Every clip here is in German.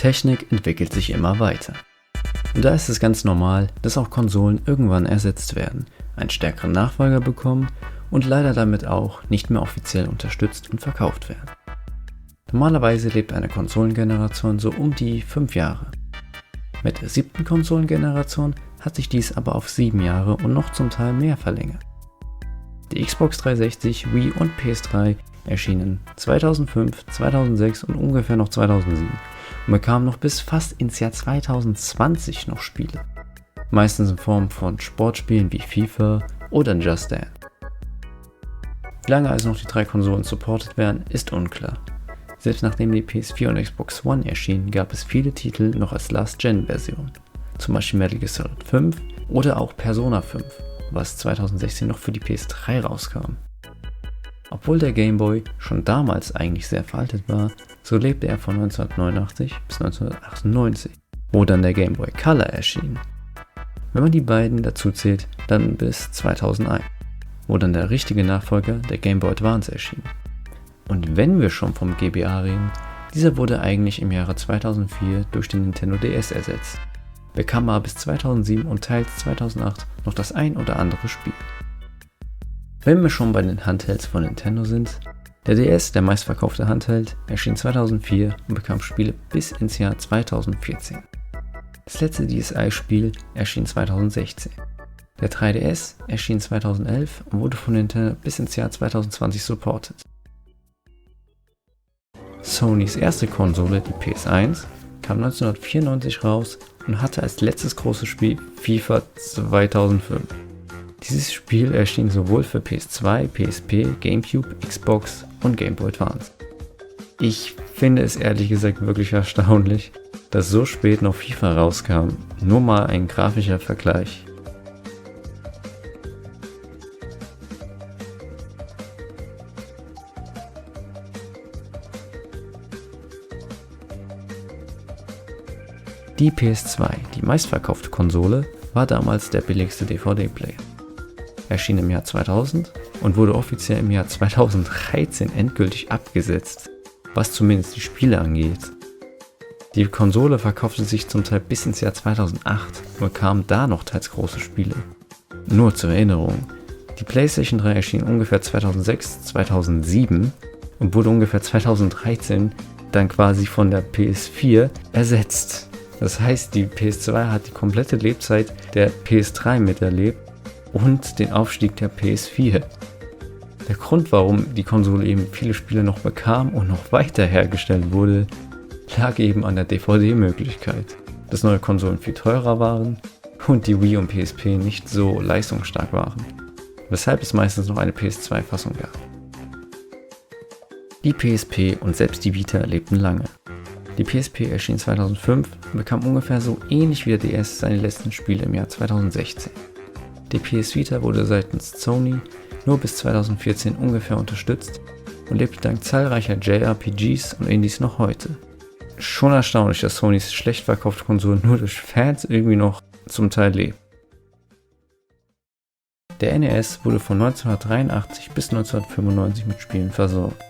Technik entwickelt sich immer weiter. Und da ist es ganz normal, dass auch Konsolen irgendwann ersetzt werden, einen stärkeren Nachfolger bekommen und leider damit auch nicht mehr offiziell unterstützt und verkauft werden. Normalerweise lebt eine Konsolengeneration so um die 5 Jahre. Mit der 7. Konsolengeneration hat sich dies aber auf 7 Jahre und noch zum Teil mehr verlängert. Die Xbox 360, Wii und PS3 erschienen 2005, 2006 und ungefähr noch 2007 und bekamen noch bis fast ins Jahr 2020 noch Spiele. Meistens in Form von Sportspielen wie FIFA oder Just Dance. Wie lange also noch die 3 Konsolen supported werden, ist unklar. Selbst nachdem die PS4 und Xbox One erschienen, gab es viele Titel noch als Last-Gen-Version. Zum Beispiel Metal Gear Solid 5 oder auch Persona 5, was 2016 noch für die PS3 rauskam. Obwohl der Game Boy schon damals eigentlich sehr veraltet war, so lebte er von 1989 bis 1998, wo dann der Game Boy Color erschien. Wenn man die beiden dazu zählt, dann bis 2001, wo dann der richtige Nachfolger, der Game Boy Advance, erschien. Und wenn wir schon vom GBA reden, dieser wurde eigentlich im Jahre 2004 durch den Nintendo DS ersetzt, bekam aber bis 2007 und teils 2008 noch das ein oder andere Spiel. Wenn wir schon bei den Handhelds von Nintendo sind, der DS, der meistverkaufte Handheld, erschien 2004 und bekam Spiele bis ins Jahr 2014. Das letzte DSi-Spiel erschien 2016. Der 3DS erschien 2011 und wurde von Nintendo bis ins Jahr 2020 supported. Sonys erste Konsole, die PS1, kam 1994 raus und hatte als letztes großes Spiel FIFA 2005. Dieses Spiel erschien sowohl für PS2, PSP, GameCube, Xbox und Game Boy Advance. Ich finde es ehrlich gesagt wirklich erstaunlich, dass so spät noch FIFA rauskam. Nur mal ein grafischer Vergleich. Die PS2, die meistverkaufte Konsole, war damals der billigste DVD-Player. Erschien im Jahr 2000 und wurde offiziell im Jahr 2013 endgültig abgesetzt, was zumindest die Spiele angeht. Die Konsole verkaufte sich zum Teil bis ins Jahr 2008 und bekam da noch teils große Spiele. Nur zur Erinnerung, die PlayStation 3 erschien ungefähr 2006, 2007 und wurde ungefähr 2013 dann quasi von der PS4 ersetzt. Das heißt, die PS2 hat die komplette Lebzeit der PS3 miterlebt und den Aufstieg der PS4. Der Grund, warum die Konsole eben viele Spiele noch bekam und noch weiter hergestellt wurde, lag eben an der DVD-Möglichkeit, dass neue Konsolen viel teurer waren und die Wii und PSP nicht so leistungsstark waren, weshalb es meistens noch eine PS2-Fassung gab. Die PSP und selbst die Vita lebten lange. Die PSP erschien 2005 und bekam ungefähr so ähnlich wie der DS seine letzten Spiele im Jahr 2016. Die PS Vita wurde seitens Sony nur bis 2014 ungefähr unterstützt und lebte dank zahlreicher JRPGs und Indies noch heute. Schon erstaunlich, dass Sonys schlecht verkaufte Konsole nur durch Fans irgendwie noch zum Teil lebt. Der NES wurde von 1983 bis 1995 mit Spielen versorgt,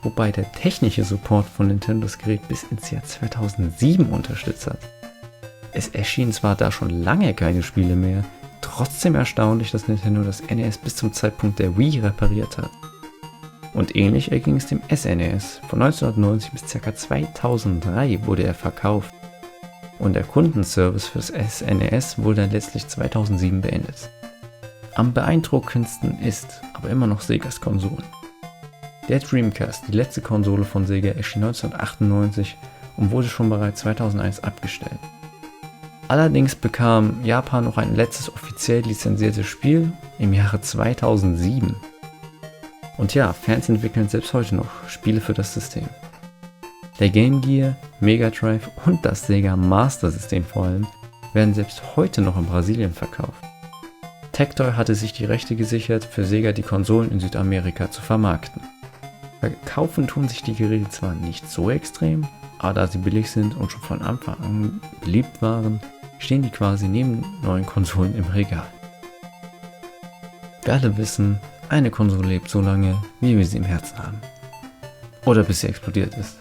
wobei der technische Support von Nintendos Gerät bis ins Jahr 2007 unterstützt hat. Es erschienen zwar da schon lange keine Spiele mehr, trotzdem erstaunlich, dass Nintendo das NES bis zum Zeitpunkt der Wii repariert hat. Und ähnlich erging es dem SNES. Von 1990 bis ca. 2003 wurde er verkauft. Und der Kundenservice für das SNES wurde dann letztlich 2007 beendet. Am beeindruckendsten ist aber immer noch Segas Konsolen. Der Dreamcast, die letzte Konsole von Sega, erschien 1998 und wurde schon bereits 2001 abgestellt. Allerdings bekam Japan noch ein letztes offiziell lizenziertes Spiel im Jahre 2007. Und ja, Fans entwickeln selbst heute noch Spiele für das System. Der Game Gear, Mega Drive und das Sega Master System vor allem werden selbst heute noch in Brasilien verkauft. Tectoy hatte sich die Rechte gesichert, für Sega die Konsolen in Südamerika zu vermarkten. Verkaufen tun sich die Geräte zwar nicht so extrem, aber da sie billig sind und schon von Anfang an beliebt waren, stehen die quasi neben neuen Konsolen im Regal. Wir alle wissen, eine Konsole lebt so lange, wie wir sie im Herzen haben. Oder bis sie explodiert ist.